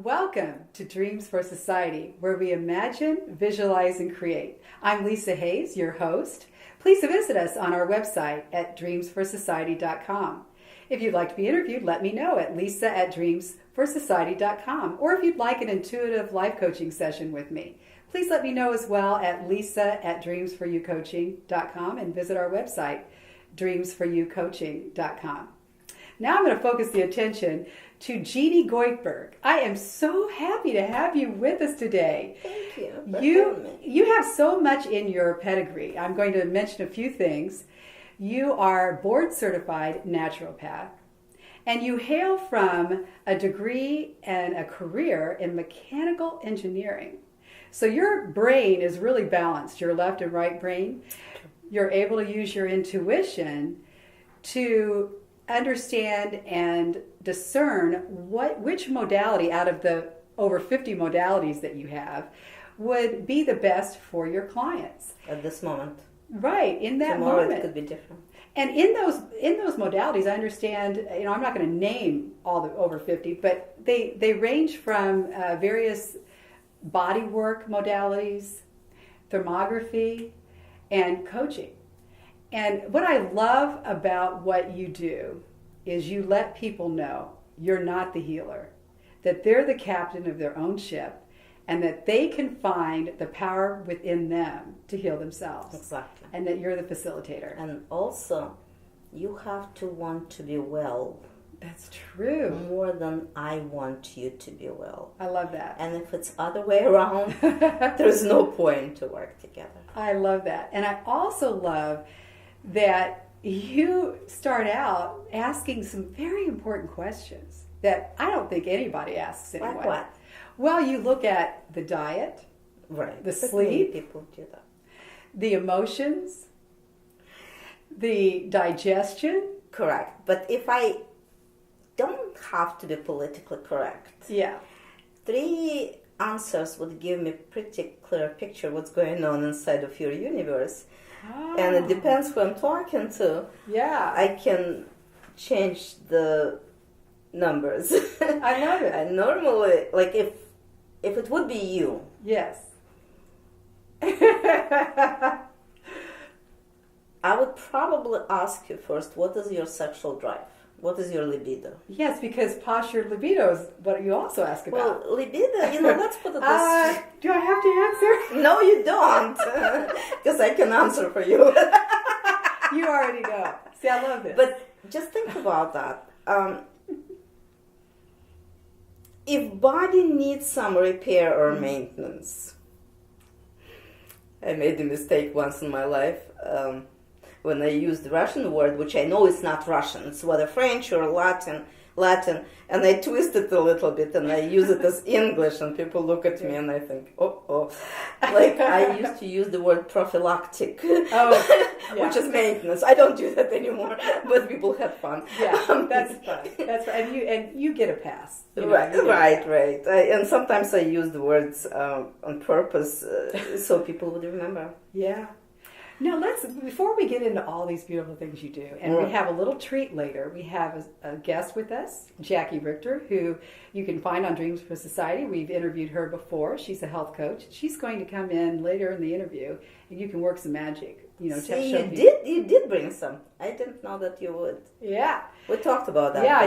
Welcome to Dreams for Society, where we imagine, visualize, and create. I'm Lisa Hayes, your host. Please visit us on our website at dreamsforsociety.com. If you'd like to be interviewed, let me know at lisa@dreamsforsociety.com. Or if you'd like an intuitive life coaching session with me, please let me know as well at lisa@dreamsforyoucoaching.com and visit our website, dreamsforyoucoaching.com. Now I'm going to focus the attention to Genie Goykhberg. I am so happy to have you with us today. Thank you. You have so much in your pedigree. I'm going to mention a few things. You are board certified naturopath, and you hail from a degree and a career in mechanical engineering. So your brain is really balanced, your left and right brain. You're able to use your intuition to understand and discern which modality out of the over 50 modalities that you have would be the best for your clients. At this moment. Right, in that Tomorrow moment. It could be different. And in those modalities, I understand, I'm not going to name all the over 50, but they range from various body work modalities, thermography, and coaching. And what I love about what you do is you let people know you're not the healer, that they're the captain of their own ship, and that they can find the power within them to heal themselves. Exactly. And that you're the facilitator. And also, you have to want to be well. That's true. More than I want you to be well. I love that. And if it's other way around, there's no point to work together. I love that. And I also love that you start out asking some very important questions that I don't think anybody asks anyway. Like what? Well, you look at the diet, Right. the But sleep, many people do that. the emotions, the digestion. Correct. But if I don't have to be politically correct, Yeah. 3 answers would give me pretty clear picture what's going on inside of your universe. Oh. And it depends who I'm talking to. Yeah. I can change the numbers. I love it. And normally, like if it would be you, Yes. I would probably ask you first, what is your sexual drive? What is your libido? Yes, because posture libido is what you also ask about. Well, libido, let's put it this way. Do I have to answer? No, you don't. Because I can answer for you. You already know. See, I love this. But just think about that. If body needs some repair or maintenance, I made a mistake once in my life when I used the Russian word, which I know is not Russian, it's whether French or Latin, and I twist it a little bit and I use it as English, and people look at me and I think, like I used to use the word prophylactic, Yeah. which is maintenance. I don't do that anymore, but people had fun. Yeah, that's fun. That's fun. And you get a pass. Right. And sometimes I use the words on purpose so people would remember. Yeah. Now before we get into all these beautiful things you do, and we have a little treat later, we have a guest with us, Jackie Richter, who you can find on Dreams for Society. We've interviewed her before. She's a health coach. She's going to come in later in the interview, and you can work some magic. See, you did bring some. I didn't know that you would. Yeah. We talked about that. Yeah,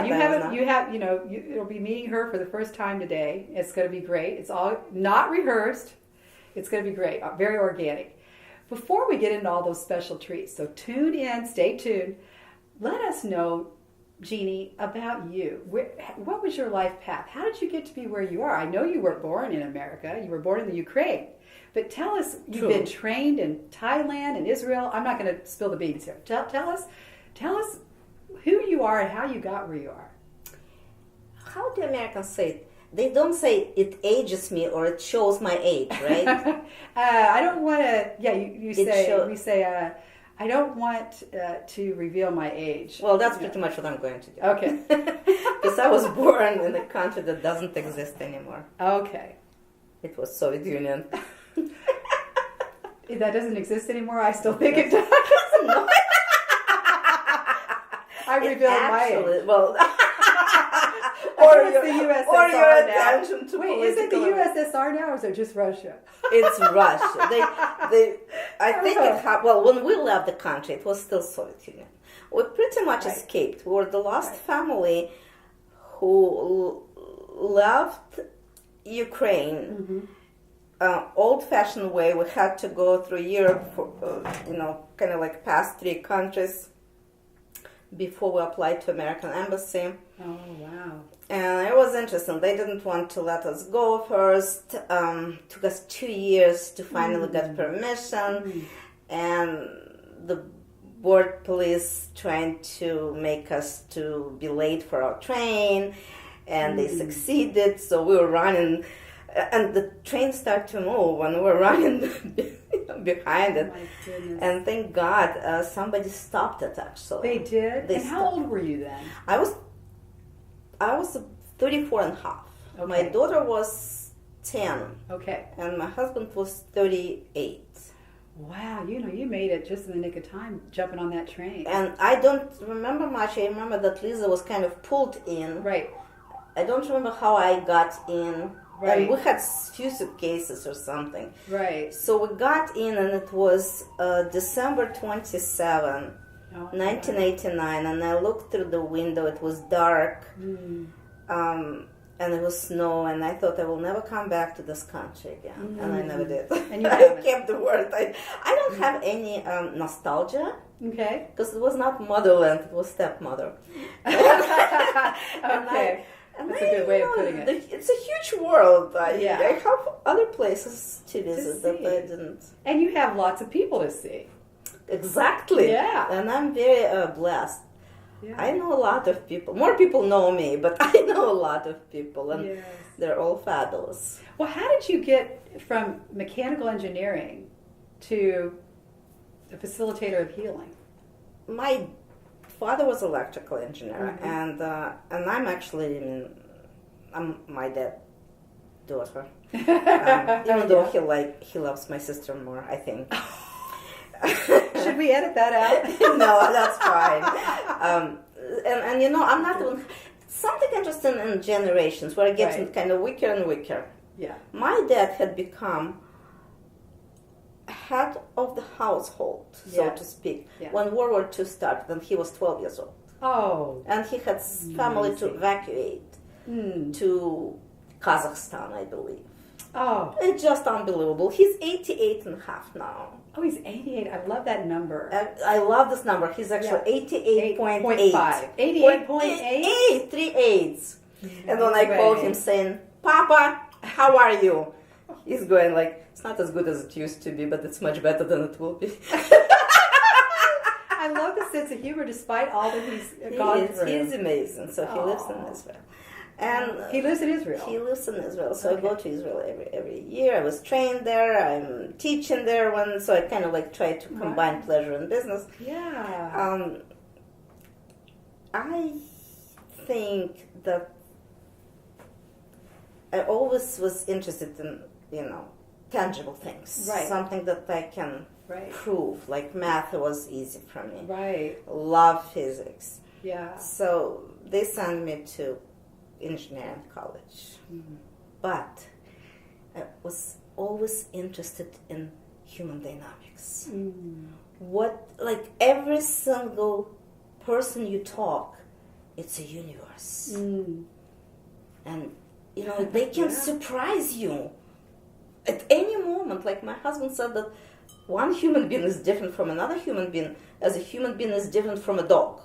you'll be meeting her for the first time today. It's going to be great. It's all not rehearsed. It's going to be great. Very organic. Before we get into all those special treats, so tune in, stay tuned. Let us know, Genie, about you. What was your life path? How did you get to be where you are? I know you were born in America. You were born in the Ukraine. But tell us, you've been trained in Thailand and Israel. I'm not going to spill the beans here. Tell us who you are and how you got where you are. How do Americans say it? They don't say it ages me or it shows my age, right? I don't want to. Yeah, we say. I don't want to reveal my age. Well, that's pretty much what I'm going to do. Okay. Because I was born in a country that doesn't exist anymore. Okay. It was Soviet Union. That doesn't exist anymore. I still think it does. No. I revealed my age. Well, or it's the USSR or your now. attention to Wait, is it the political USSR now, or is it just Russia? It's Russia. I think it happened. Well, when we left the country, it was still Soviet Union. We pretty much escaped. We were the last family who left Ukraine. Old-fashioned way. We had to go through Europe, for, kind of like past 3 countries before we applied to American Embassy. Oh, wow. And it was interesting. They didn't want to let us go first. Took us 2 years to finally get permission. And the border police trying to make us to be late for our train. And they succeeded. So we were running. And the train started to move and we were running behind it. Oh my goodness. And thank God somebody stopped it actually. They did? They and how old were you then? I was 34 and a half. Okay. My daughter was 10. Okay. And my husband was 38. Wow, you made it just in the nick of time jumping on that train. And I don't remember much. I remember that Lisa was kind of pulled in. Right. I don't remember how I got in. Right. And we had few suitcases or something. Right. So we got in and it was December 27, 1989. And I looked through the window. It was dark. And it was snow. And I thought I will never come back to this country again. And I never did. And you I kept the word. I don't have any nostalgia. Okay. Because it was not motherland. It was stepmother. Okay. That's a good way of putting it. It's a huge world. I Yeah. have other places to visit that see. I didn't. And you have lots of people to see. Exactly. Yeah. And I'm very blessed. Yeah. I know a lot of people. More people know me, but I know a lot of people, and Yes. they're all fabulous. Well, how did you get from mechanical engineering to a facilitator of healing? My father was electrical engineer, and I'm actually I'm my dad's daughter. Even though he loves my sister more, I think. Should we edit that out? No, that's fine. And I'm not even something interesting in generations where it gets kind of weaker and weaker. Yeah. My dad had become head of the household, so to speak, when World War II started, and he was 12 years old. Oh. And he had family to evacuate to Kazakhstan, I believe. Oh. It's just unbelievable. He's 88 and a half now. Oh, he's 88. I love that number. I love this number. He's actually 88.8. 88.8? 3 8s. And when I called him saying, Papa, how are you? He's going like, it's not as good as it used to be, but it's much better than it will be. I love the sense of humor despite all that he's gone through. He's amazing. So he lives in Israel. And he lives in Israel. He lives in Israel. So I go to Israel every year. I was trained there. I'm teaching there. So I kind of like try to combine pleasure and business. Yeah. I think that I always was interested in, tangible things. Right. Something that I can prove. Like math was easy for me. Right. Love physics. Yeah. So they sent me to engineering college. But I was always interested in human dynamics. Like every single person you talk, it's a universe. And, they can surprise you at any moment. Like my husband said that one human being is different from another human being, as a human being is different from a dog.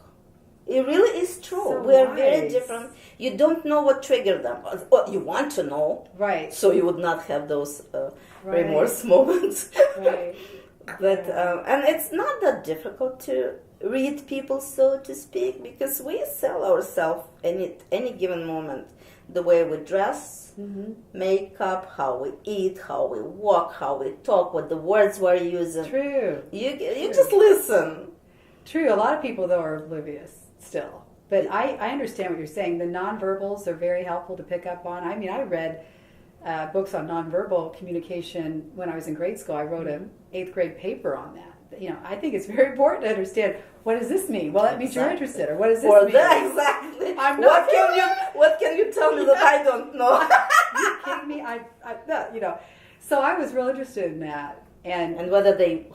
It really is true. So We're very different. You don't know what triggered them. Well, you want to know. Right. So you would not have those remorse moments. Right. But, and it's not that difficult to read people, so to speak, because we sell ourselves any given moment. The way we dress, makeup, how we eat, how we walk, how we talk, what the words we're using. True. You just listen. True. A lot of people, though, are oblivious still. But I understand what you're saying. The nonverbals are very helpful to pick up on. I mean, I read books on nonverbal communication when I was in grade school. I wrote an 8th grade paper on that I think it's very important to understand, what does this mean? Well, that means you're interested, or what does this Or mean? that, exactly. I'm not What can you tell me that I don't know? You kidding me? So I was real interested in that. And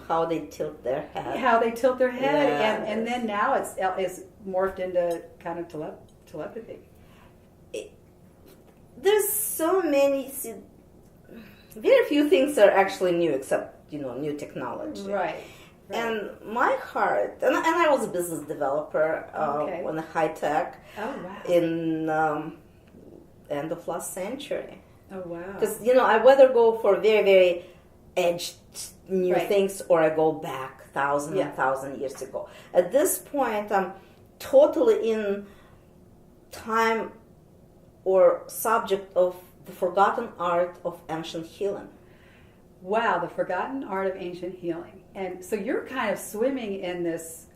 how they tilt their head. how they tilt their head, Yes. and then now it's morphed into kind of telepathy. There's so many. Very few things are actually new, except new technology. Right. And my heart, and I was a business developer on a high tech in end of last century. Oh wow! Because I whether go for very very edged new things, or I go back thousand years ago. At this point, I'm totally in time or subject of the forgotten art of ancient healing. Wow, the forgotten art of ancient healing. And so you're kind of swimming in this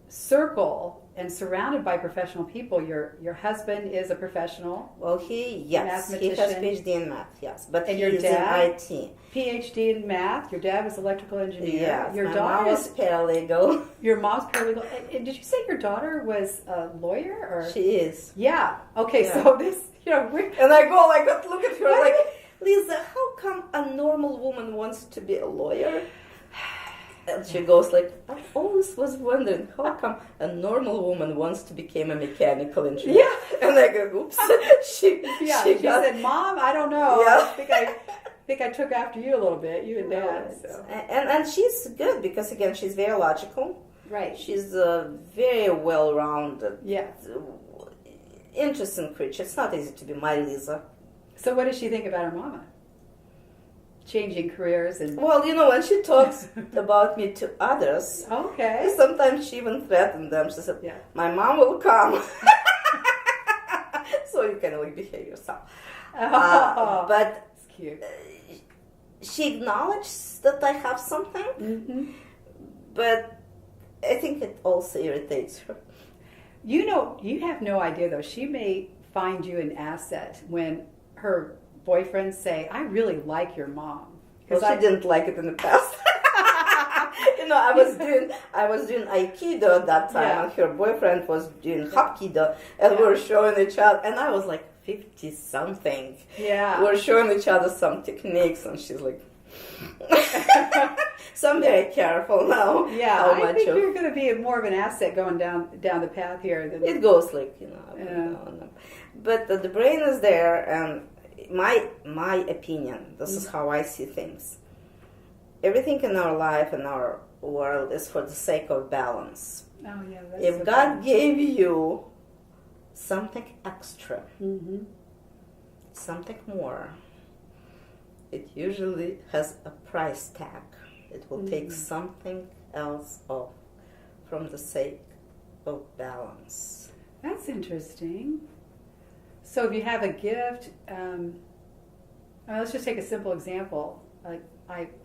circle and surrounded by professional people. Your husband is a professional. Well, he has PhD in math, yes, but and he your is dad, in IT. PhD in math. Your dad was electrical engineer. Yes, your my daughter mom was paralegal. Your mom's paralegal. And did you say your daughter was a lawyer? Or She is. Yeah. Okay. Yeah. So this, and I go look at her like, Lisa, how come a normal woman wants to be a lawyer? And she goes like, I always was wondering, how come a normal woman wants to become a mechanical engineer? Yeah. And I go, oops. she said, Mom, I don't know. Yeah. I think I took after you a little bit, you and Dad. Right. So. And she's good because, again, she's very logical. Right. She's very well-rounded. Yeah. Interesting creature. It's not easy to be my Lisa. So what does she think about her mama? Changing careers and... Well, when she talks about me to others, okay, sometimes she even threatened them. She said, my mom will come. So you can behave yourself. But it's cute. She acknowledges that I have something, but I think it also irritates her. You have no idea, though. She may find you an asset when her boyfriends say, I really like your mom. Well, she didn't like it in the past. I was doing Aikido at that time, and her boyfriend was doing Hapkido, and we were showing each other, and I was like 50-something. Yeah. We were showing each other some techniques, and she's like... So I'm very careful now. Yeah, I think you're going to be more of an asset going down the path here. It goes like, But the brain is there, and my opinion, this is how I see things. Everything in our life and our world is for the sake of balance. Oh yeah. If God gave you something extra, something more, it usually has a price tag. It will take something else off from the sake of balance. That's interesting. So if you have a gift, let's just take a simple example.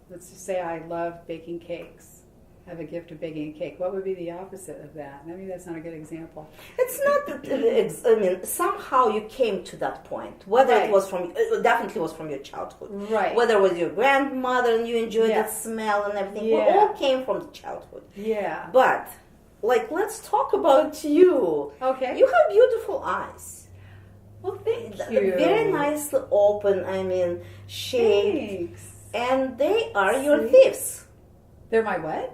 Let's just say I love baking cakes. I have a gift of baking a cake. What would be the opposite of that? Maybe that's not a good example. It's not. Somehow you came to that point. Whether it was it definitely was from your childhood. Right. Whether it was your grandmother and you enjoyed that smell and everything. Yeah. We all came from the childhood. Yeah. But, let's talk about you. Okay. You have beautiful eyes. Well, thank you. Very nicely open, shaped. Thanks. And they are your thieves. They're my what?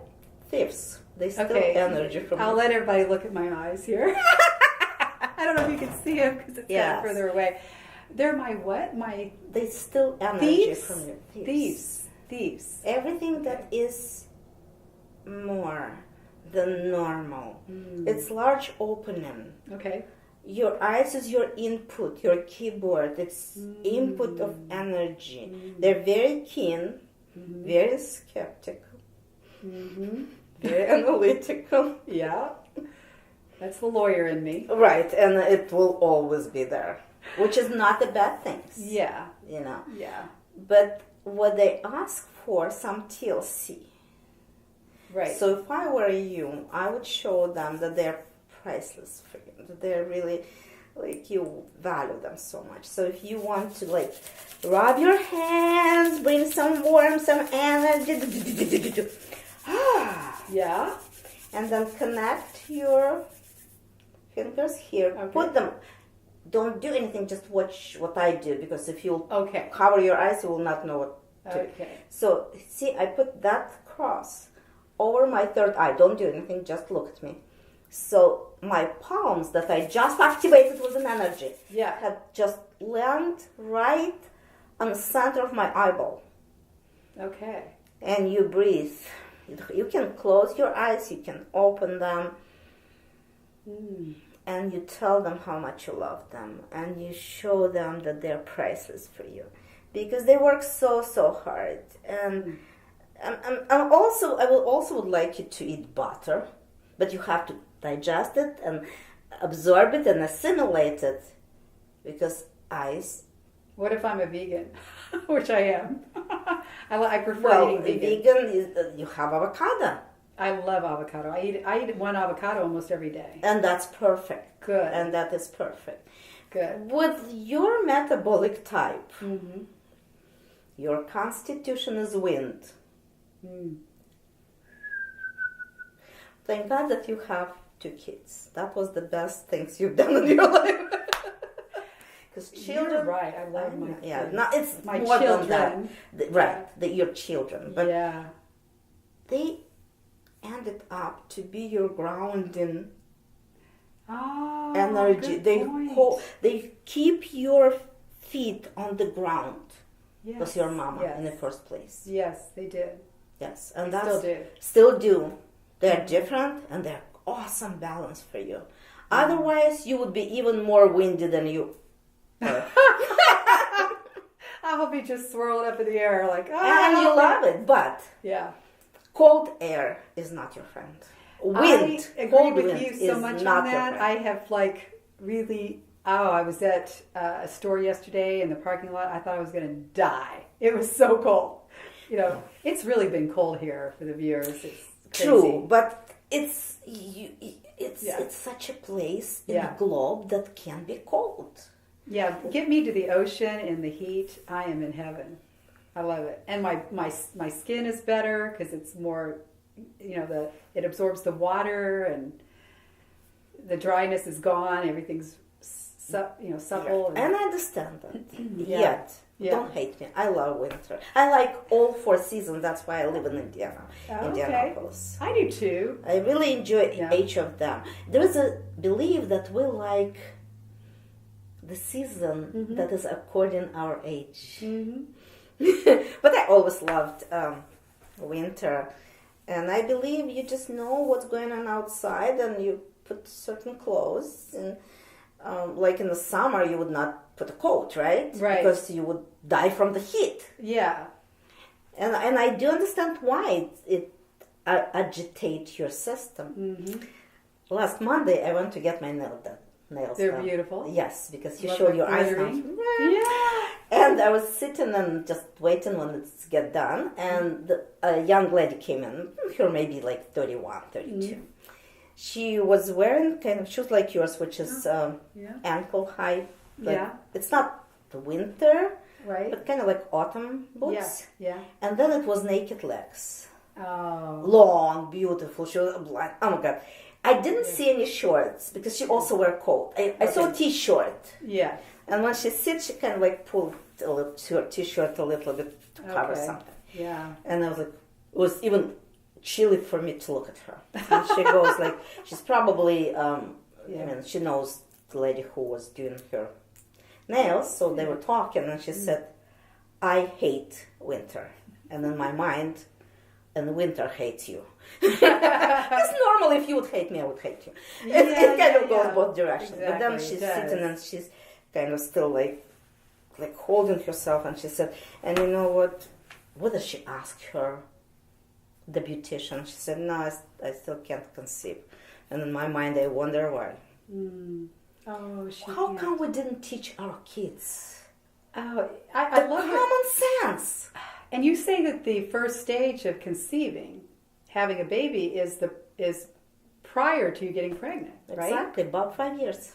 Thieves. They steal energy from you. I'll let everybody look at my eyes here. I don't know if you can see them because it's kind of further away. They're my what? They steal energy from you. Thieves. Everything that is more than normal. It's large opening. Okay. Your eyes is your input, your keyboard. It's input of energy. They're very keen, very skeptical, very analytical. Yeah. That's the lawyer in me. Right, and it will always be there, which is not a bad thing. Yeah. Yeah. But what they ask for, some TLC. Right. So if I were you, I would show them that they're priceless for you, that they're really, you value them so much. So if you want to, rub your hands, bring some warmth, some energy, Yeah. And then connect your fingers here. Okay. Put them. Don't do anything. Just watch what I do, because if you Okay. cover your eyes, you will not know what to do. Okay. So see, I put that cross over my third eye. Don't do anything. Just look at me. So my palms that I just activated with an energy Yeah. had just landed right on the center of my eyeball. Okay. And you breathe. You can close your eyes. You can open them. And you tell them how much you love them, and you show them that they're priceless for you, because they work so hard. And I would like you to eat butter, but you have to digest it and absorb it and assimilate it, because eyes. What if I'm a vegan? Which I am. I prefer eating vegan. Vegan is you have avocado. I love avocado. I eat one avocado almost every day. And that's perfect. Good. And that is perfect. Good. With your metabolic type, your constitution is wind. Thank God that you have 2 kids. That was the best things you've done in your life. Because children, you're right. I love my kids. Yeah, no, it's my more children. than that. Right, your children. But yeah. they ended up to be your grounding energy. They keep your feet on the ground. Yes. Was your mama in the first place? Yes, they did. Yes, and They that's still do. They're different, and they're awesome balance for you. Otherwise, you would be even more windy than you are. I'll be just swirling up in the air like, And you love it, but yeah. cold air is not your friend. Wind, I agree cold with wind you so is much not on your that. friend. I have really. I was at a store yesterday in the parking lot. I thought I was going to die. It was so cold. It's really been cold here for the viewers. It's crazy. True, but it's such a place in the globe that can be cold. Yeah, get me to the ocean in the heat. I am in heaven. I love it, and my skin is better because it's more, it absorbs the water and the dryness is gone. Everything's supple. And I understand that. Yeah. Don't hate me. I love winter. I like all 4 seasons. That's why I live in Indiana, Indianapolis. I do too. I really enjoy each of them. There is a belief that we like the season that is according our age. But I always loved winter, and I believe you just know what's going on outside, and you put certain clothes. And like in the summer, you would not put a coat, right? Right. Because you would die from the heat. Yeah. And I do understand why it agitates your system. Last Monday, I went to get my nails They're done. beautiful. Yes, because you show your eyes now. Yeah. And I was sitting and just waiting when it's get done, and a young lady came in. Her maybe like 31, 32. She was wearing kind of shoes like yours, which is ankle high. It's not the winter, right? but kind of like autumn boots. Yeah. And then it was naked legs. Oh. Long, beautiful shoes. Oh my God. I didn't see any shorts because she also wear coat. I saw a t-shirt. Yeah. And when she sits, she kind of like pulled her t-shirt a little bit to cover something. Yeah. And I was like, it was even chilly for me to look at her. And she goes like, she's probably, she knows the lady who was doing her nails. So they were talking, and she said, I hate winter. And in my mind, and winter hates you. Because normally if you would hate me, I would hate you. It kind of goes both directions. Exactly, but then she's sitting and she's kind of still like holding herself, and she said, and you know what does she ask her, the beautician? She said, no, I still can't conceive. And in my mind, I wonder why. Oh, how come we didn't teach our kids? Oh, I love common sense. And you say that the first stage of conceiving, having a baby, is prior to you getting pregnant, right? Exactly, about 5 years.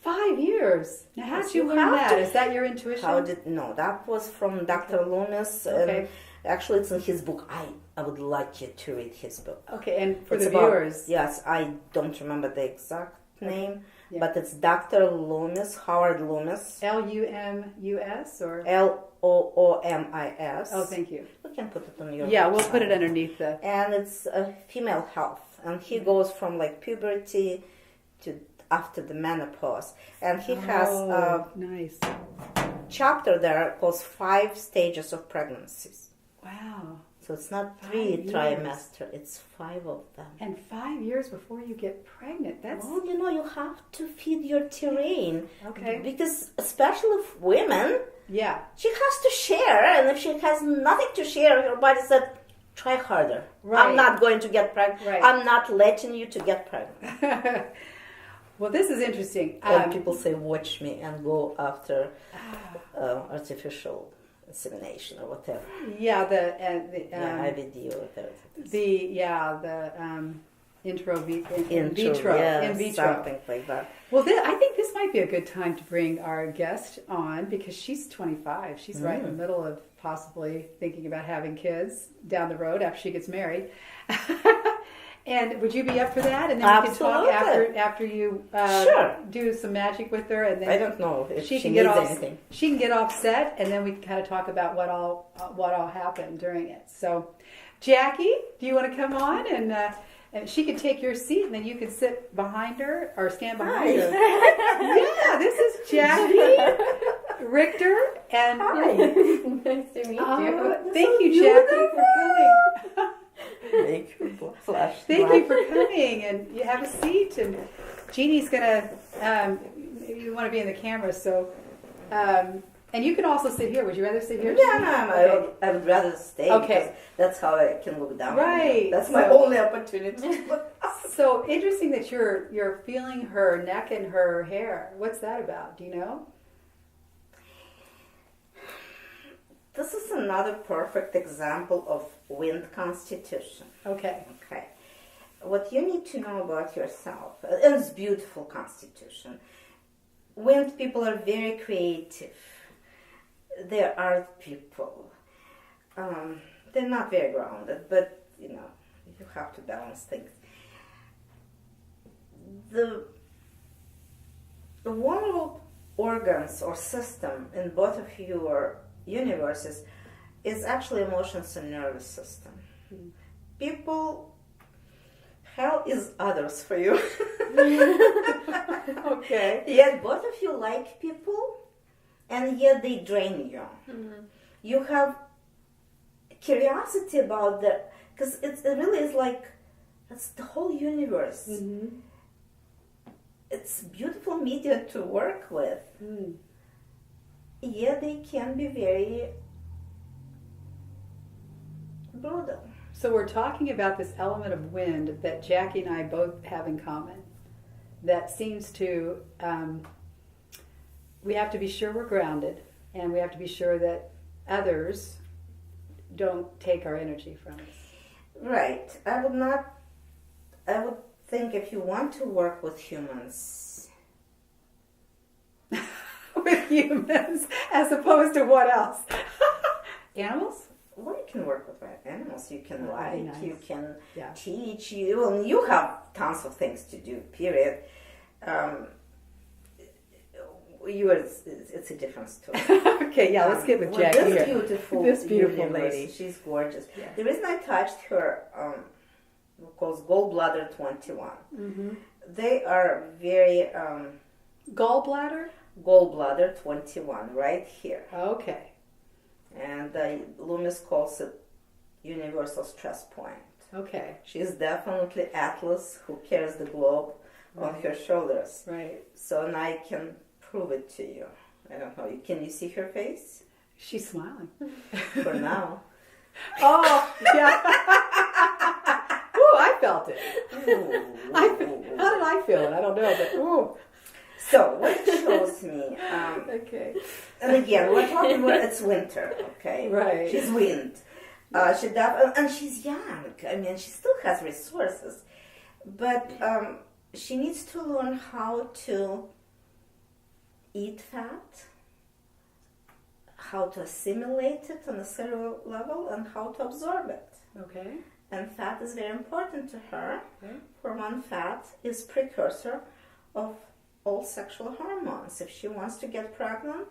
5 years. Now, how did you learn that? Is that your intuition? No, that was from Dr. Loomis. Okay. Actually, it's in his book. I would like you to read his book. Okay, and for It's the about- viewers. Yes, I don't remember the exact name, Yeah. but it's Dr. Loomis, Howard Loomis. Lumus or? Loomis. Oh, thank you. We can put it on your Yeah, we'll website. put it underneath the. And it's female health, and he goes from like puberty to after the menopause, and he has a nice. chapter there called 5 stages of pregnancies. Wow. So it's not 3 5 years. trimester, it's 5 of them. And 5 years before you get pregnant. That's Well, you have to feed your terrain. okay. Because especially for women, Yeah. she has to share, and if she has nothing to share, her body said, try harder. Right. I'm not going to get pregnant. Right. I'm not letting you to get pregnant. Well, this is interesting. And people say, watch me, and go after artificial insemination or whatever. Yeah, the IVD or whatever. in vitro, yeah, in vitro. something like that. Well, I think this might be a good time to bring our guest on because she's 25. She's right in the middle of possibly thinking about having kids down the road after she gets married. And would you be up for that? And then we can talk after you Sure. do some magic with her, and then I don't know if she can needs get off. anything. She can get offset, and then we can kind of talk about what all happened during it. So, Jackie, do you want to come on and she could take your seat, and then you could sit behind her or stand behind her. Yeah, this is Jackie Richter, and Nice to meet you. thank you, Jackie, for coming. Make your flash. Thank you for coming, and you have a seat. And Genie's gonna. You want to be in the camera, so. And you can also sit here. Would you rather sit here? Yeah, Jeannie? no, I would rather stay. Okay. Because that's how I can look down. Right. That's my So- only opportunity. So interesting that you're feeling her neck and her hair. What's that about? Do you know? This is another perfect example of wind constitution. Okay. Okay. What you need to know about yourself, and it's beautiful constitution. Wind people are very creative. They're art people. They're not very grounded, but you have to balance things. The one organs or system in both of your universes is actually emotions and nervous system. Mm-hmm. People, hell is others for you. Okay. Yet both of you like people, and yet they drain you. Mm-hmm. You have curiosity about because it really is like, it's the whole universe. Mm-hmm. It's beautiful media to work with. Mm. Yet they can be very brutal. So we're talking about this element of wind that Jackie and I both have in common. That seems to, we have to be sure we're grounded, and we have to be sure that others don't take our energy from us. Right. I would think if you want to work with humans, With humans, as opposed to what else? Animals? well, you can work with animals. You can write. nice. You can Yeah. teach. You have tons of things to do. Period. It's a different story. Okay, yeah, let's get with With Jackie this here. beautiful, This beautiful universe, lady. She's gorgeous. Yeah. The reason I touched her calls gallbladder 21. Mm-hmm. They are very Gallbladder? gallbladder 21 right here, Okay. and Loomis calls it universal stress point. Okay. She's definitely Atlas who carries the globe on her shoulders. Right. So now I can prove it to you. I don't know. Can you see her face? She's smiling. For now. Oh, yeah. Ooh, I felt it. Ooh. How did I feel it? I don't know, but ooh. So what it shows me, Okay. and again, we're talking about it's winter, okay? Right. She's wind. And she's young. I mean, she still has resources, but she needs to learn how to eat fat, how to assimilate it on a cellular level and how to absorb it. Okay. And fat is very important to her. Okay. Hormone fat is precursor of all sexual hormones. If she wants to get pregnant,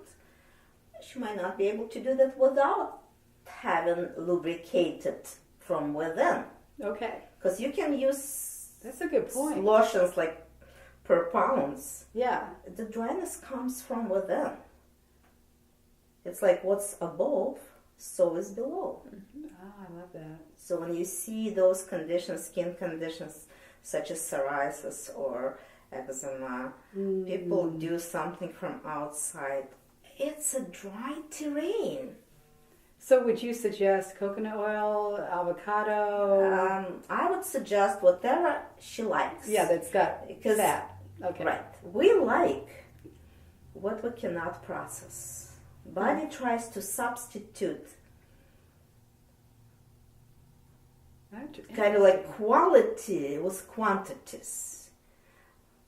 she might not be able to do that without having lubricated from within. Okay. Because you can use That's a good point. lotions like per pounds. Yeah. The dryness comes from within. It's like what's above, so is below. Oh, I love that. So when you see those conditions, skin conditions such as psoriasis or eczema, people do something from outside. It's a dry terrain. So would you suggest coconut oil, avocado? I would suggest whatever she likes. Yeah, that's got Because- fat. Okay. Right. We like what we cannot process. Body tries to substitute kind of like quality with quantities.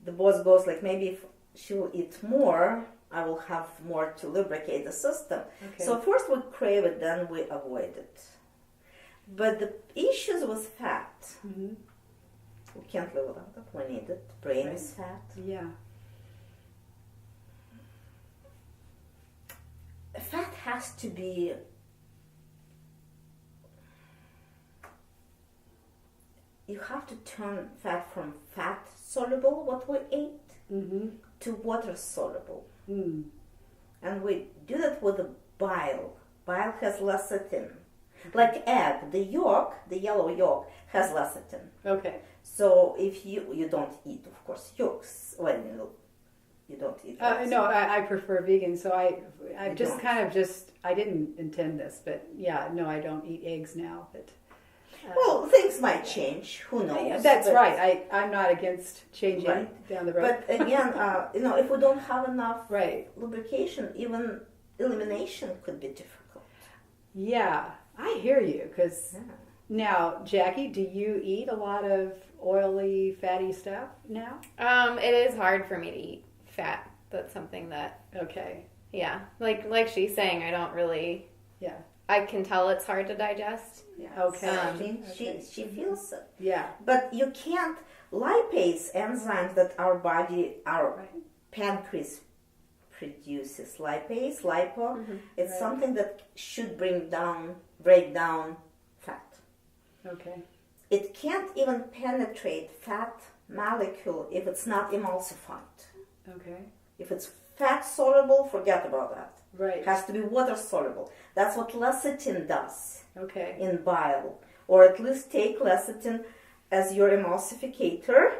The boss goes like, maybe if she will eat more, I will have more to lubricate the system. Okay. So first we crave it, then we avoid it. But the issues with fat, Mhm. we can't live without it. We need it. Brain is fat. Yeah. Fat has to be you have to turn fat from fat soluble, what we ate, Mm-hmm. to water soluble. Mm. And we do that with the bile. Bile has lecithin. Like egg, the yolk, the yellow yolk, has lecithin. Okay. So if you don't eat, of course, yolks, well, you don't eat eggs. No, I prefer vegan, so I You just don't. kind of just, I didn't intend this, but yeah, no, I don't eat eggs now, but. Well, things might change. Who knows? That's But- right. I'm not against changing Right. down the road. But again, if we don't have enough Right. lubrication, even elimination could be difficult. Yeah, I hear you. Because Yeah. now, Jackie, do you eat a lot of oily, fatty stuff now? It is hard for me to eat fat. That's something that, Okay. yeah, like she's saying, I don't really. Yeah. I can tell it's hard to digest. Yeah. Okay. She feels it. Yeah. But you can't, lipase enzymes that our body, our Right. pancreas produces, lipase, lipo, it's Right. something that should break down fat. Okay. It can't even penetrate fat molecule if it's not emulsified. Okay. If it's fat soluble, forget about that. Right. It has to be water soluble. That's what lecithin does Okay. in bile. Or at least take lecithin as your emulsificator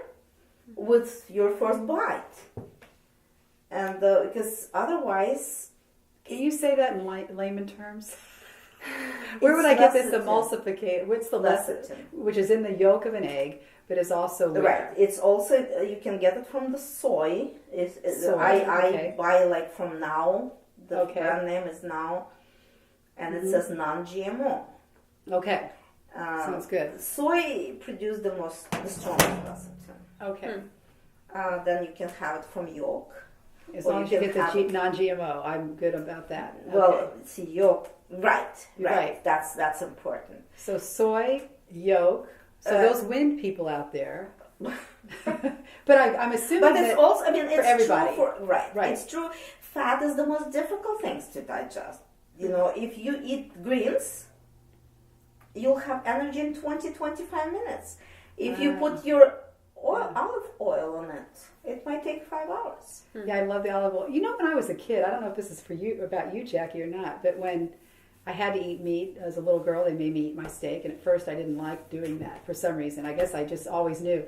with your first bite. And because otherwise... Can you say that in layman terms? Where would I get this lecithin. emulsificator? What's the lecithin? Lecithin. Which is in the yolk of an egg, but is also where? Right. It's also, you can get it from the soy. Soy, I okay. buy like from Now. The Okay. brand name is Now. And it says non-GMO. Okay. Sounds good. Soy produces the strongest lecithin. Okay. Then you can have it from yolk. As Or long you as you can get the have it- non-GMO, I'm good about that. Well, Okay. see, yolk. Right. Right. That's important. So soy, yolk. So those wind people out there. But I'm assuming But that it's also, I mean, it's everybody. true for, right. Right. It's true. Fat is the most difficult things to digest. You know, if you eat greens, you'll have energy in 20-25 minutes. If you put your olive oil on it, it might take 5 hours. Yeah, I love the olive oil. You know, when I was a kid, I don't know if this is for you, about you, Jackie, or not, but when I had to eat meat as a little girl, they made me eat my steak, and at first I didn't like doing that for some reason. I guess I just always knew.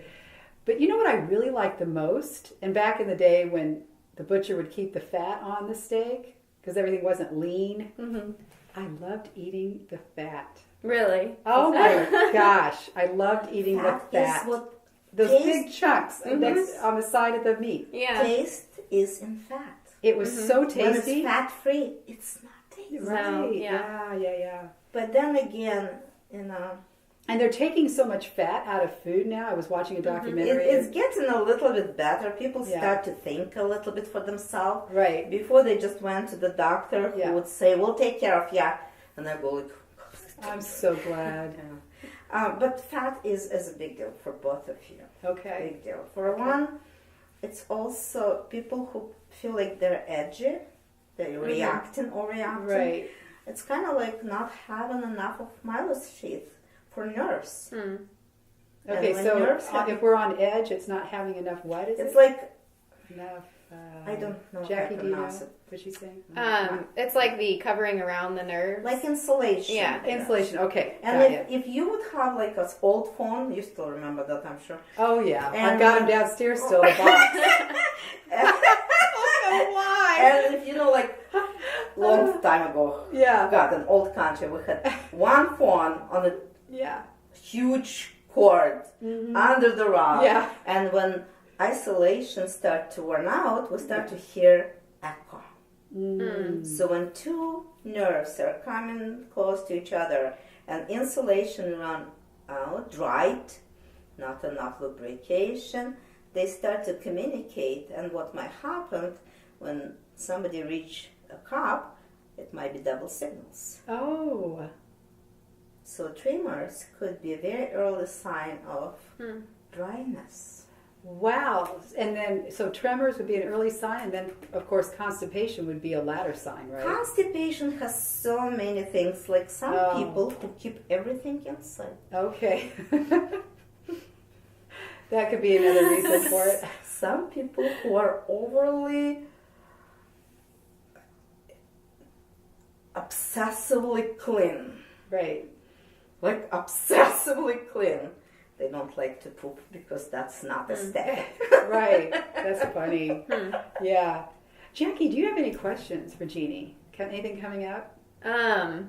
But you know what I really liked the most? And back in the day when the butcher would keep the fat on the steak, because everything wasn't lean, I loved eating the fat. Really? Oh my gosh, I loved eating Fat the fat. is what Those taste- big chunks next, on the side of the meat. Yeah. taste is in fat. It was so When it's tasty. fat-free, it's not tasty. Right, yeah. yeah. But then again, you know, And they're taking so much fat out of food now. I was watching a documentary. It's getting a little bit better. People Yeah. start to think a little bit for themselves. Right. Before they just went to the doctor who Yeah. would say, we'll take care of you. And I go like, I'm so glad. yeah. But fat is a big deal for both of you. Okay. Big deal. For one, it's also people who feel like they're edgy. They're reacting or reacting. Right. It's kind of like not having enough of myelin sheath for nerves. Okay, when so nerves have- if we're on edge, it's not having enough. What is It's it? like, Enough. I don't know how Jackie, to do you know pronounce it. what she's saying? It's like the covering around the nerves. Like insulation. Yeah. Insulation. Okay. And got if you would have like an old phone, you still remember that, I'm sure. Oh yeah, I've And- got him downstairs still. The box. Why? And if you know, like, long time ago, Yeah. got an old country, we had one phone on a Yeah. huge cord under the rug. Yeah. And when isolation start to run out, we start to hear echo. So when two nerves are coming close to each other and insulation run out, dried, not enough lubrication, they start to communicate. And what might happen when somebody reach a cup, it might be double signals. Oh. So tremors could be a very early sign of dryness. Wow. And then, so tremors would be an early sign, and then, of course, constipation would be a latter sign, right? Constipation has so many things. Like some Oh. people who keep everything inside. Okay. That could be another reason for it. Some people who are overly obsessively clean. Right. Like obsessively clean. They don't like to poop because that's not aesthetic. Right. That's funny. Yeah. Jackie, do you have any questions for Genie? Anything coming out? A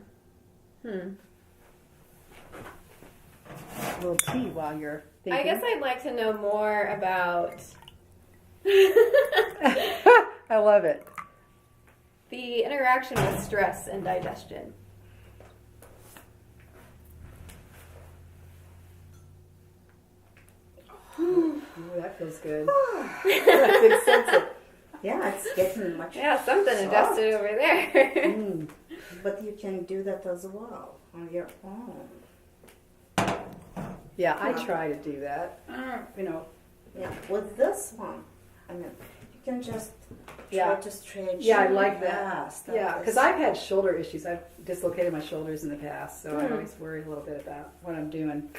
little tea while you're thinking. I guess I'd like to know more about I love it. the interaction with stress and digestion. Ooh, that feels good. That's expensive. Yeah, it's getting much Yeah, something soft. adjusted over there. Mm. But you can do that as well on your own. Yeah, I try to do that. You know. Yeah, with this one, I mean, you can just try Yeah. to stretch. Yeah, I like that. Yeah, stuff Yeah, like because I've had shoulder issues. I've dislocated my shoulders in the past, so I always worry a little bit about what I'm doing.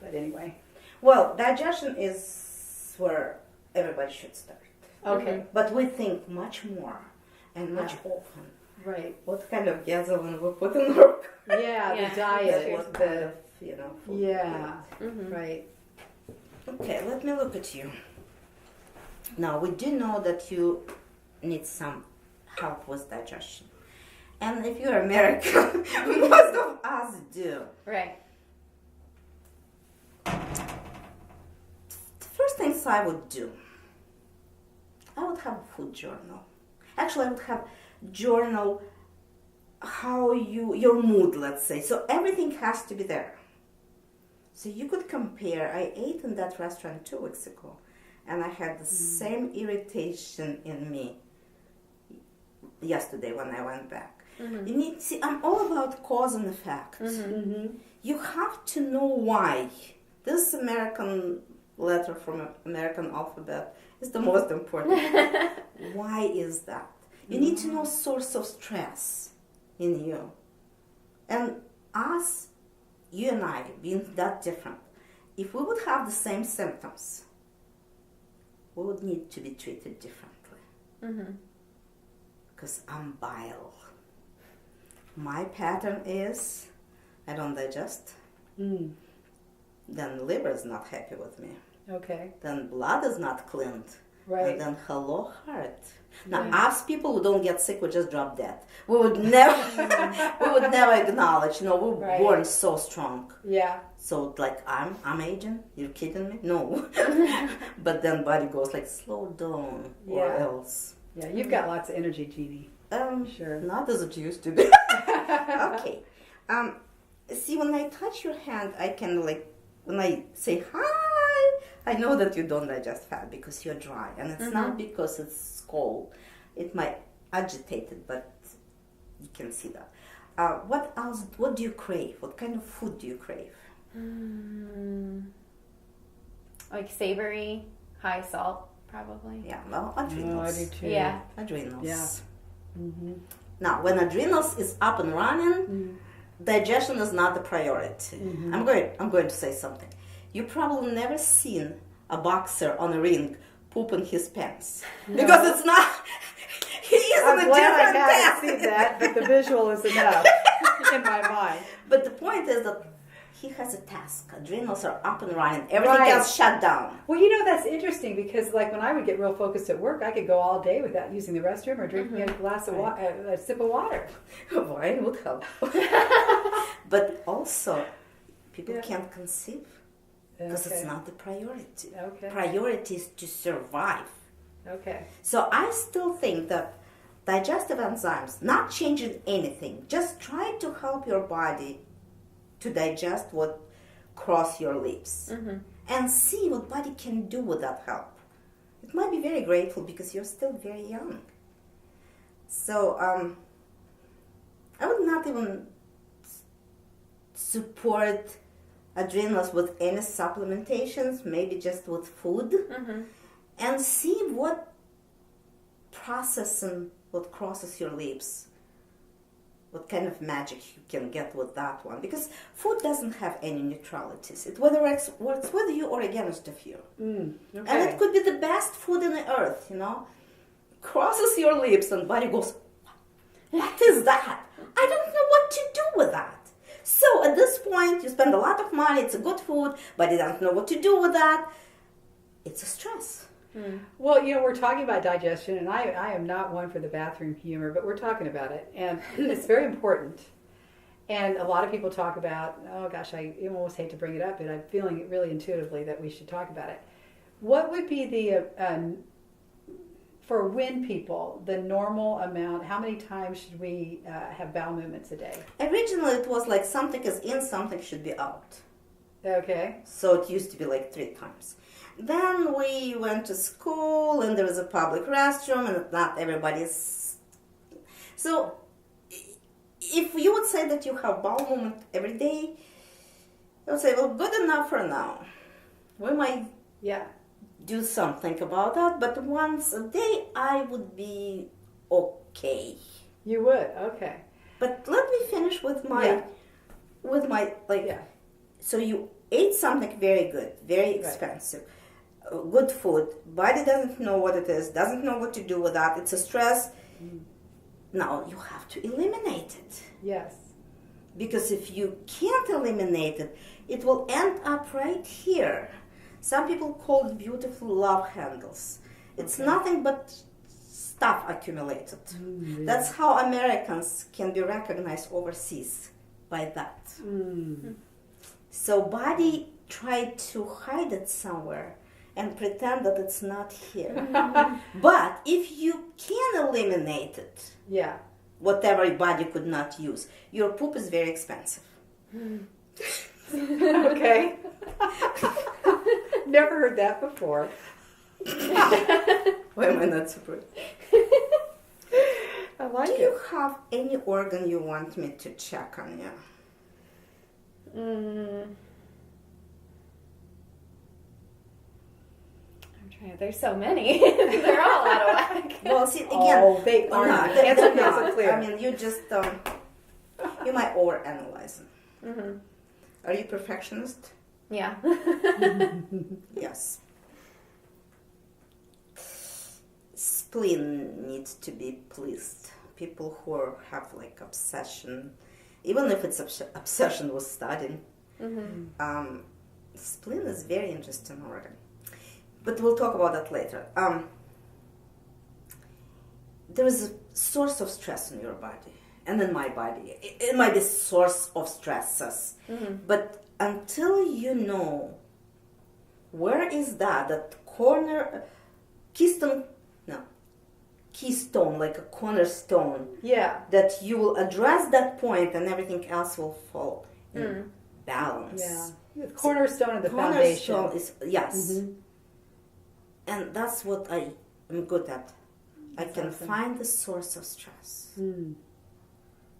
But anyway. Well, digestion is where everybody should start. Okay. But we think much more and much often. Right. What kind of gasoline we put in our Yeah, Yeah. the diet. what kind The, of, food we yeah. eat. Right. Okay, let me look at you. Now, we do know that you need some help with digestion. And if you're American, most of us do. Right. The first things I would do, I would have a food journal. Actually, I would have journal how your mood, let's say. So everything has to be there. So you could compare. I ate in that restaurant 2 weeks ago, and I had the same irritation in me yesterday when I went back. You need see. I'm all about cause and effect. You have to know why. This American letter from American alphabet is the most important. Why is that? You need to know source of stress in you. And us, you and I, being that different, if we would have the same symptoms, we would need to be treated differently. Because I'm bile. My pattern is I don't digest. Then liver is not happy with me. Okay. Then blood is not cleaned. Right. And then hello heart. Now us people who don't get sick, we just drop dead. We would never acknowledge, we were Right. born so strong. Yeah. So like I'm aging? You're kidding me? No. But then body goes like slow down or Yeah. else. Yeah. You've got lots of energy, Genie. Sure. Not as it used to be. Okay. See, when I touch your hand, I can when I say hi, I know that you don't digest fat because you're dry. And it's not because it's cold. It might agitate it, but you can see that. What else? What do you crave? What kind of food do you crave? Like savory, high salt, probably. Yeah, well, adrenals. Oh, I do too. Yeah. Adrenals. Yeah. Mm-hmm. Now, when adrenals is up and running, digestion is not the priority. Mm-hmm. I'm going to say something. You probably never seen a boxer on a ring pooping his pants because it's not. He is I'm in a glad I different haven't task. seen that, but the visual is enough in my mind. But the point is that he has a task. Adrenals are up and running. Everything Right. else shut down. Well, that's interesting because, like, when I would get real focused at work, I could go all day without using the restroom or drinking a glass of water, a sip of water. Wine would help. But also, people can't conceive because it's not the priority. Okay. Priority is to survive. Okay. So I still think that digestive enzymes, not changing anything, just try to help your body to digest what cross your lips and see what body can do with that help. It might be very grateful because you're still very young. So I would not even support adrenals with any supplementations, maybe just with food, and see what processing what crosses your lips, what kind of magic you can get with that one. Because food doesn't have any neutralities. It whether it works with you or against of you. Okay. And it could be the best food on the earth, crosses your lips and body goes, what is that? I don't know what to do with that. So at this point, you spend a lot of money, it's a good food, but you don't know what to do with that. It's a stress. Well, we're talking about digestion, and I am not one for the bathroom humor, but we're talking about it, and it's very important. And a lot of people talk about, oh gosh, I almost hate to bring it up, but I'm feeling it really intuitively that we should talk about it. What would be the, for WIN people, the normal amount, how many times should we have bowel movements a day? Originally, it was like something is in, something should be out. Okay. So it used to be like 3 times. Then we went to school and there was a public restroom and not everybody's... So if you would say that you have bowel movement every day, I would say, well, good enough for now. We might do something about that, but once a day I would be okay. You would? Okay. But let me finish with my... So you ate something very good, very expensive. Good food, body doesn't know what it is, doesn't know what to do with that, it's a stress. Now you have to eliminate it. Yes. Because if you can't eliminate it, it will end up right here. Some people call it beautiful love handles. It's nothing but stuff accumulated. That's how Americans can be recognized overseas, by that. So body tried to hide it somewhere and pretend that it's not here. But if you can eliminate it, whatever body could not use, your poop is very expensive. Okay. Never heard that before. Why am I not surprised? I like Do it. you have any organ you want me to check on you? I'm trying. There's so many. They're all out of whack. Well, see, again, they are no, not. they're Answer not. is clear. I mean, you just, you might overanalyze them. Are you perfectionist? Yeah. Yes. Spleen needs to be pleased. People who have like obsession, even if it's obsession with studying, spleen is very interesting organ. But we'll talk about that later. There is a source of stress in your body and in my body. It might be a source of stresses. But until you know where is that corner, keystone, like a cornerstone, Yeah. that you will address that point and everything else will fall. in balance. Yeah. The cornerstone of the foundation. Cornerstone is, yes. Mm-hmm. And that's what I am good at. I That's can awesome. find the source of stress. Mm.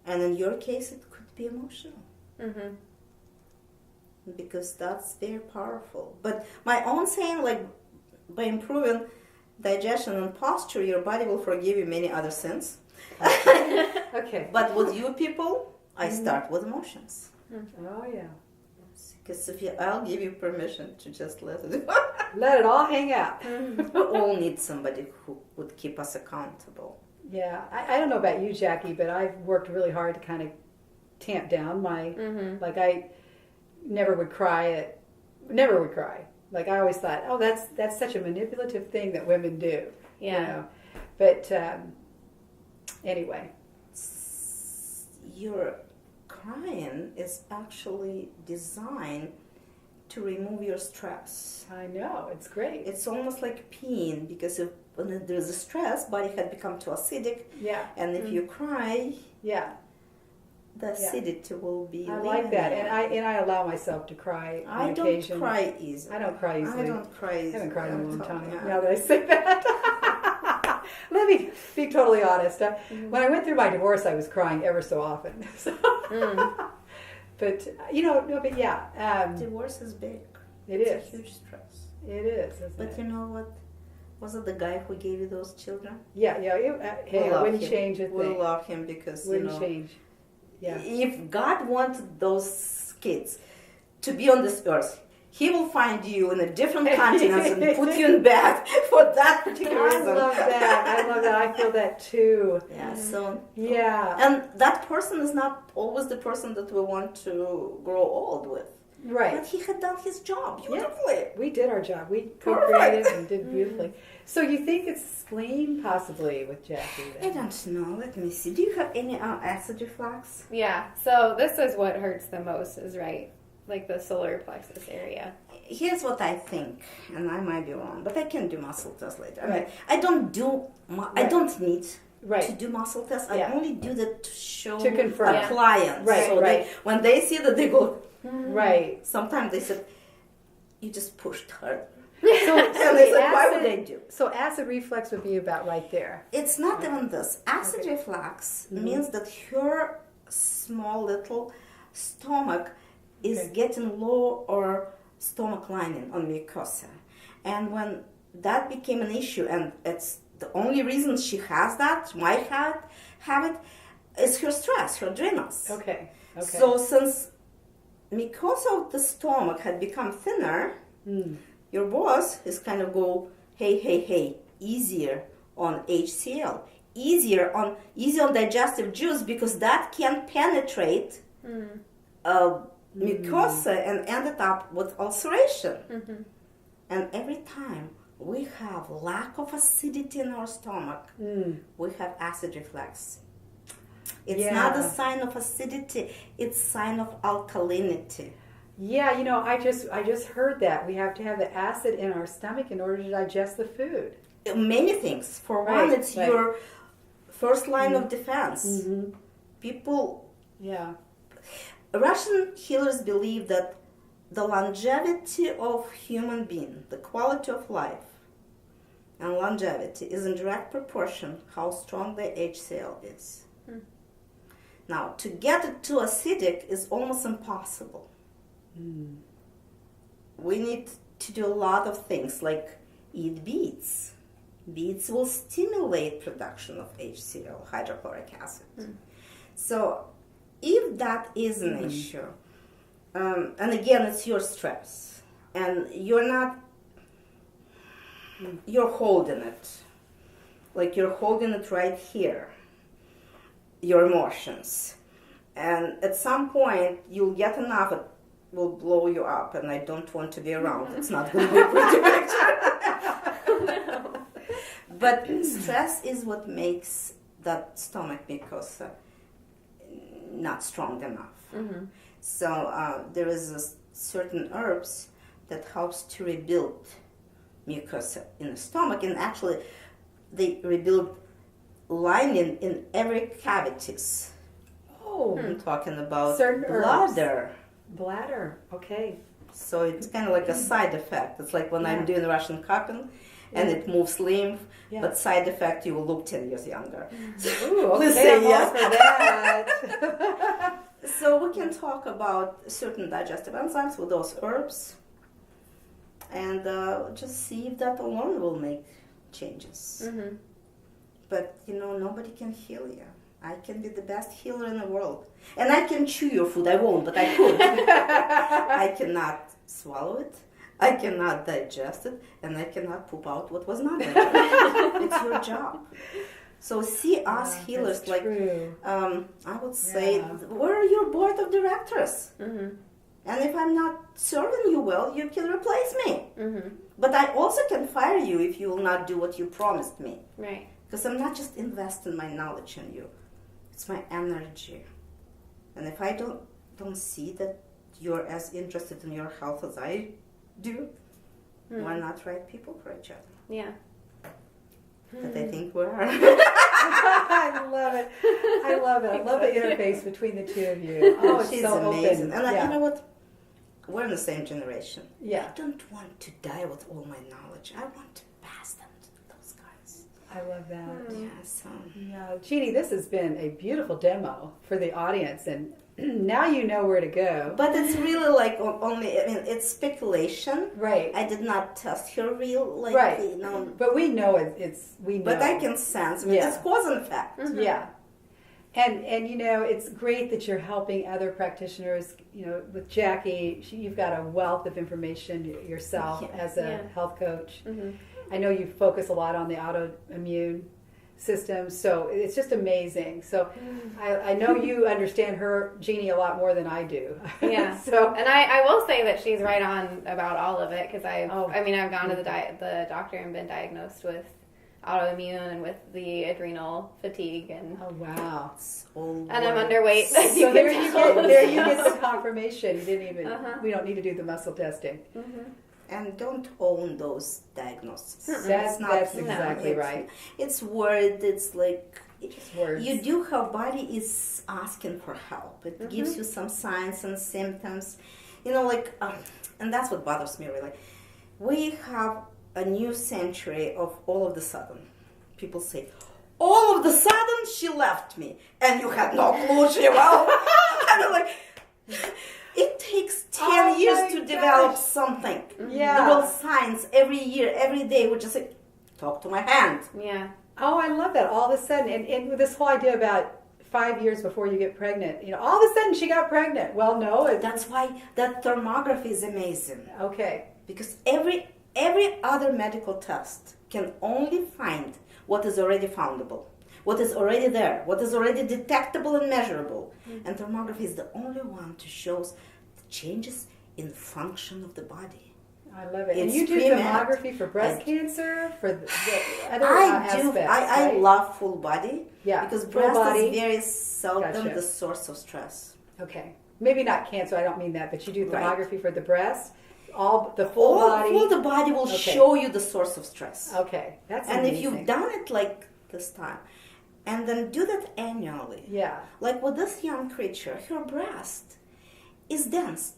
And in your case, it could be emotional. Mm-hmm. Because that's very powerful. But my own saying, like, by improving digestion and posture, your body will forgive you many other sins. Okay. But with you people, I start with emotions. Oh, yeah. Because I'll give you permission to just let it. Let it all hang out. We all need somebody who would keep us accountable. Yeah. I don't know about you, Jackie, but I've worked really hard to kind of tamp down my, like I never would cry. Like I always thought, oh, that's such a manipulative thing that women do. Yeah. You know? But anyway. Your crying is actually designed to remove your stress. I know, it's great. It's almost like peeing, because when there's a stress, body had become too acidic, Yeah. and if you cry, Yeah. the acidity will be. I like that, eliminated. and I allow myself to cry I on don't occasion. cry easily. I don't cry easily. I don't cry easily. I haven't cried in a long I'm time. yeah. Now that I say that, let me be totally honest. When I went through my divorce, I was crying ever so often. So. But but yeah, Divorce is big. it It's is. a huge stress. It is. Isn't But it? you know what? Was it the guy who gave you those children? Yeah. Hey, I wouldn't change a We thing. love him because Wouldn't change. Yeah. if God wanted those kids to be on this earth, He will find you in a different continent and put you in bed for that particular I reason. love that. I feel that too. Yeah. So. Yeah. And that person is not always the person that we want to grow old with. Right. But he had done his job beautifully. We did our job. We co-created and did beautifully. So you think it's spleen possibly with Jackie? I don't know. Let me see. Do you have any acid reflux? Yeah. So this is what hurts the most, is right, like the solar plexus area. Here's what I think, and I might be wrong, but I can do muscle tests later. I mean, Right. I don't do. I don't need Right. to do muscle tests. I Yeah. only do that to show To confirm. our Yeah. clients. Right, So right. when they see that, they go. Right. Sometimes they said, "You just pushed her." So And they said, "Why would they do?" So acid reflux would be about right there. It's not even this. Acid reflux means that her small little stomach is getting low or stomach lining on mucosa. And when that became an issue, and it's the only reason she has that, might have it, is her stress, her adrenals. Okay. Okay. So since mucosa of the stomach had become thinner, your boss is kind of go, hey, easier on HCl, easy on digestive juice, because that can penetrate mucosa and ended up with ulceration. And every time we have lack of acidity in our stomach, we have acid reflux. It's not a sign of acidity, it's a sign of alkalinity. Yeah, I just heard that we have to have the acid in our stomach in order to digest the food. Many things. For Right, one, it's right. your first line of defense. People, Russian healers believe that the longevity of human being, the quality of life, and longevity is in direct proportion how strong the HCl is. Now, to get it too acidic is almost impossible. We need to do a lot of things, like eat beets. Beets will stimulate production of HCl, hydrochloric acid. So, if that is an issue, and again, it's your stress, and you're holding it, like you're holding it right here, your emotions, and at some point you'll get enough, it will blow you up, and I don't want to be around. It's not going to be a pretty picture. But stress is what makes that stomach mucosa not strong enough. So there is a certain herbs that helps to rebuild mucosa in the stomach, and actually they rebuild lining in every cavities. Oh, I'm talking about Certain herbs. bladder, Bladder. Okay. So it's kind of like a side effect. It's like when I'm doing Russian cupping and it moves lymph, but side effect, you will look 10 years younger. Ooh, okay, Please say I'm all for that. So we can talk about certain digestive enzymes with those herbs and just see if that alone will make changes. Mm-hmm. But, nobody can heal you. I can be the best healer in the world. And I can chew your food. I won't, but I could. I cannot swallow it. I cannot digest it. And I cannot poop out what was not digested. It's your job. So see us healers like, I would say, we're your board of directors. Mm-hmm. And if I'm not serving you well, you can replace me. Mm-hmm. But I also can fire you if you will not do what you promised me. Right. Because I'm not just investing my knowledge in you. It's my energy. And if I don't see that you're as interested in your health as I do, we're not right people for each other. Yeah. But I think we are. I love it. I love it. I love the interface between the two of you. Oh, it's She's so amazing. open. And you know what? We're in the same generation. Yeah. I don't want to die with all my knowledge. I want to pass them to those guys. I love that. Yeah, so. Yeah, Genie, this has been a beautiful demo for the audience, and now you know where to go. But it's really like only, it's speculation. Right. I did not test her real, Right. But we know we know. But I can sense, it's cause and effect. Mm-hmm. Yeah. And it's great that you're helping other practitioners. With Jackie, you've got a wealth of information yourself as a health coach. Mm-hmm. I know you focus a lot on the autoimmune system, so it's just amazing. So I know you understand Genie a lot more than I do. Yeah. And I will say that she's right on about all of it because I've gone to the doctor and been diagnosed with autoimmune and with the adrenal fatigue and wow, and I'm underweight. So there you get the confirmation. You didn't even. We don't need to do the muscle testing. Mm-hmm. And don't own those diagnoses. That's exactly right. It's word. It's like words. You do how body is asking for help. It gives you some signs and symptoms. And that's what bothers me really. We have a new century of all of the sudden. People say, all of the sudden she left me, and you had no clue she will. And I'm like, it takes 10 years to develop something. Yeah. Little signs every year, every day, which is like, talk to my hand. Yeah. Oh, I love that. All of a sudden, and with this whole idea about 5 years before you get pregnant, all of a sudden she got pregnant. Well, no. That's why that thermography is amazing. Okay. Because every other medical test can only find what is already foundable, what is already there, what is already detectable and measurable. And thermography is the only one to show the changes in function of the body. I love it. And you do thermography for breast cancer, for the other aspects, I love full body. Yeah. Because breast is very seldom the source of stress. Okay. Maybe not cancer, I don't mean that, but you do thermography for the breast. The full body. All the body will show you the source of stress. Okay, that's and amazing. if you've done it like this time, and then do that annually. Yeah. Like with this young creature, her breast is dense.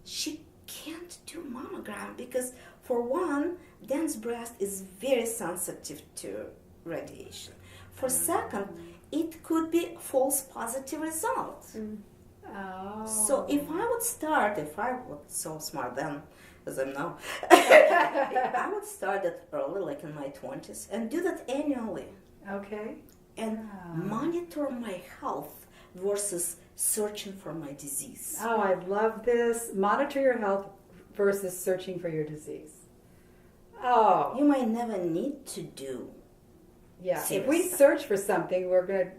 She can't do mammogram because, for one, dense breast is very sensitive to radiation. For second, it could be false positive result. Oh. So if I was so smart then, as I'm now, I would start that early, like in my 20s, and do that annually. Okay. And monitor my health versus searching for my disease. Oh, I love this. Monitor your health versus searching for your disease. Oh. You might never need to do. Yeah. Serious if we stuff. search for something, we're going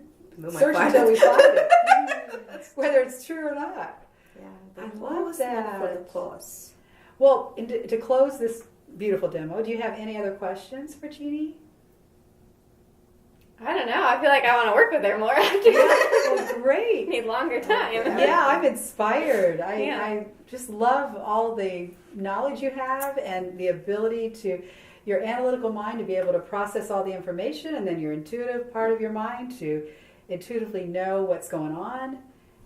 to search until we find it. Whether it's true or not. Yeah, I love that. For the cause. Well, to close this beautiful demo, do you have any other questions for Genie? I don't know. I feel like I want to work with her more after Well, great. Need longer time. Yeah, I'm inspired. I just love all the knowledge you have and the ability to, your analytical mind to be able to process all the information, and then your intuitive part of your mind to intuitively know what's going on.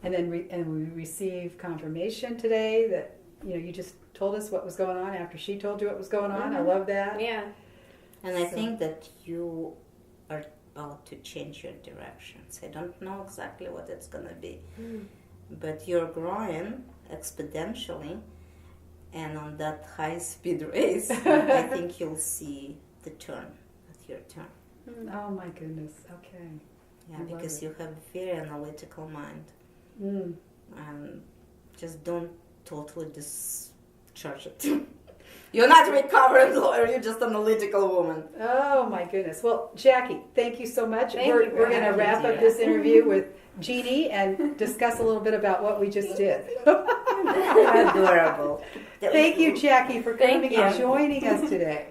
And then we received confirmation today that, you just told us what was going on after she told you what was going on. I love that. Yeah. And I think that you are about to change your directions. I don't know exactly what it's going to be, but you're growing exponentially, and on that high-speed race, I think you'll see the turn at your turn. Oh my goodness. Okay. Yeah, because you have a very analytical mind. And just don't totally discharge it. You're not a recovering lawyer, you're just an analytical woman. Oh my goodness. Well, Jackie, thank you so much. Thank We're you for going to having wrap me. up this interview with Genie and discuss a little bit about what we just did. Adorable. Thank you, Jackie, for Thank coming you. and joining us today.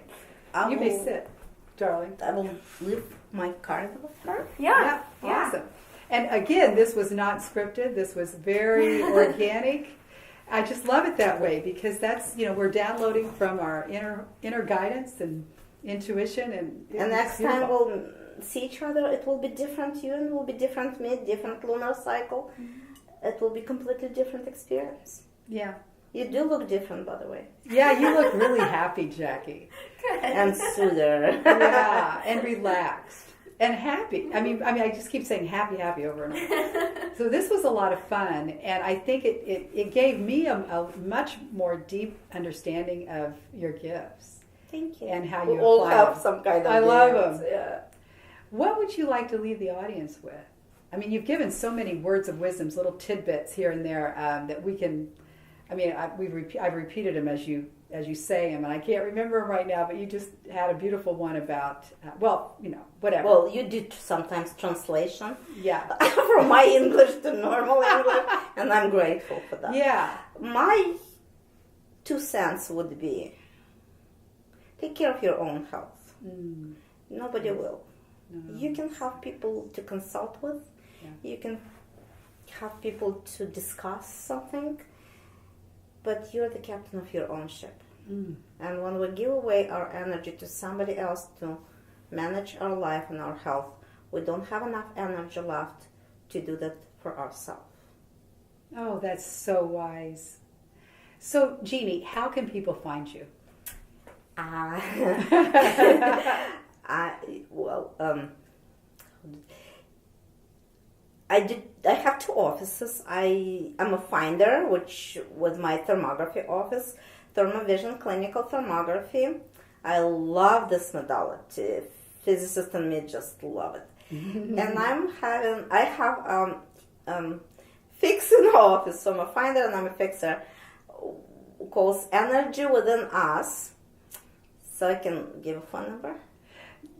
I You may will- sit, darling. I will leave my card with her. Yeah. Awesome. And again, this was not scripted. This was very organic. I just love it that way because that's, we're downloading from our inner guidance and intuition. And Next time we'll see each other, it will be different you and will be different me, different lunar cycle. It will be completely different experience. Yeah. You do look different, by the way. Yeah, you look really happy, Jackie. And soother. Yeah, and relaxed. And happy. I mean, I just keep saying happy over and over. So this was a lot of fun, and I think it gave me a much more deep understanding of your gifts. Thank you. And how we you all apply have them. some kind of I love gifts. them. Yeah. What would you like to leave the audience with? I mean, you've given so many words of wisdoms, little tidbits here and there that we can. I mean, I've repeated them as you say them, and I can't remember them right now. But you just had a beautiful one about whatever. Well, you did sometimes translation Yeah. from my English to normal English, and I'm grateful for that. Yeah. My 2 cents would be take care of your own health. Nobody will. No. You can have people to consult with. Yeah. You can have people to discuss something, but you're the captain of your own ship. And when we give away our energy to somebody else to manage our life and our health, we don't have enough energy left to do that for ourselves. Oh, that's so wise. So, Genie, how can people find you? I have 2 offices. I'm a finder, which was my thermography office, Thermovision Clinical Thermography. I love this modality. Physicists and me just love it. And I have fixing office. So I'm a finder and I'm a fixer. Calls Energy Within Us. So I can give a phone number.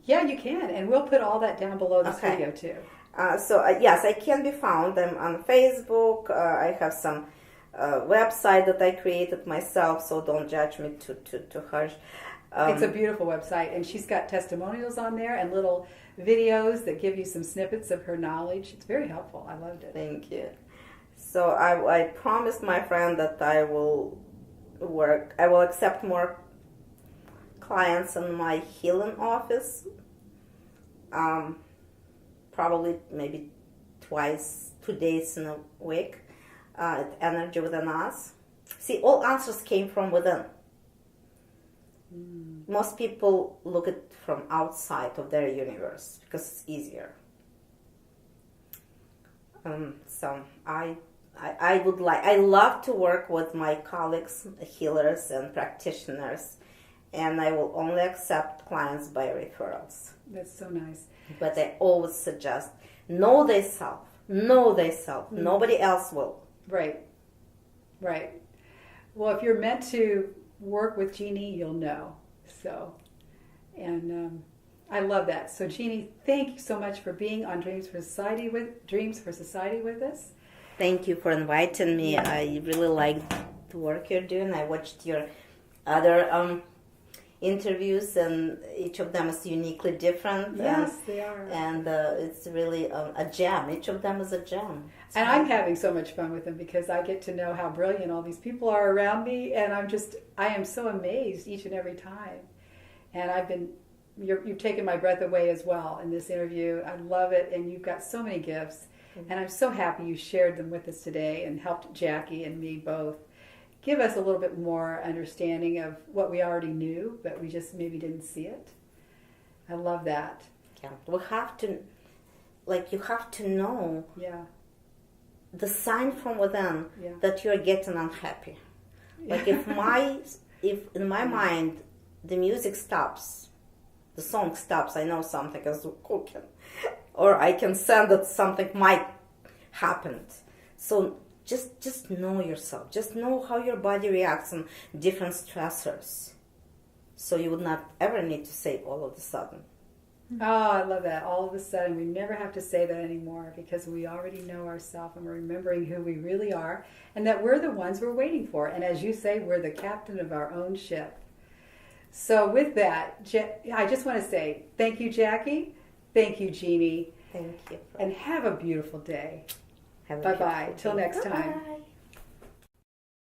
Yeah, you can, and we'll put all that down below this Okay. video too. Yes, I can be found. I'm on Facebook. I have some website that I created myself, so don't judge me too harsh. It's a beautiful website, and she's got testimonials on there and little videos that give you some snippets of her knowledge. It's very helpful. I loved it. Thank you. So I promised my friend that I will accept more clients in my healing office. Probably maybe 2 days in a week. Energy Within Us. See, all answers came from within. Most people look at it from outside of their universe because it's easier. So I love to work with my colleagues, healers and practitioners, and I will only accept clients by referrals. That's so nice. But I always suggest know thyself. Nobody else will. Right. Well, if you're meant to work with Genie, you'll know. So, and I love that. So, Genie, thank you so much for being on Dreams for Society with us. Thank you for inviting me. I really like the work you're doing. I watched your other interviews, and each of them is uniquely different. Yes, they are. And it's really a gem. Each of them is a gem. And I'm having so much fun with them because I get to know how brilliant all these people are around me, and I am so amazed each and every time. And you've taken my breath away as well in this interview. I love it, and you've got so many gifts. And I'm so happy you shared them with us today and helped Jackie and me both give us a little bit more understanding of what we already knew, but we just maybe didn't see it. I love that. Yeah, we have to, you have to know the sign from within that you're getting unhappy. Like if in my mind the music stops, the song stops, I know something is cooking, or I can sense that something might happen. So just know yourself. Just know how your body reacts on different stressors. So you would not ever need to say all of a sudden. Oh, I love that. All of a sudden, we never have to say that anymore because we already know ourselves and we're remembering who we really are and that we're the ones we're waiting for. And as you say, we're the captain of our own ship. So with that, I just want to say thank you, Jackie. Thank you, Genie. Thank you. And have a beautiful day. Have a Bye-bye. beautiful Till day. next time. Bye-bye.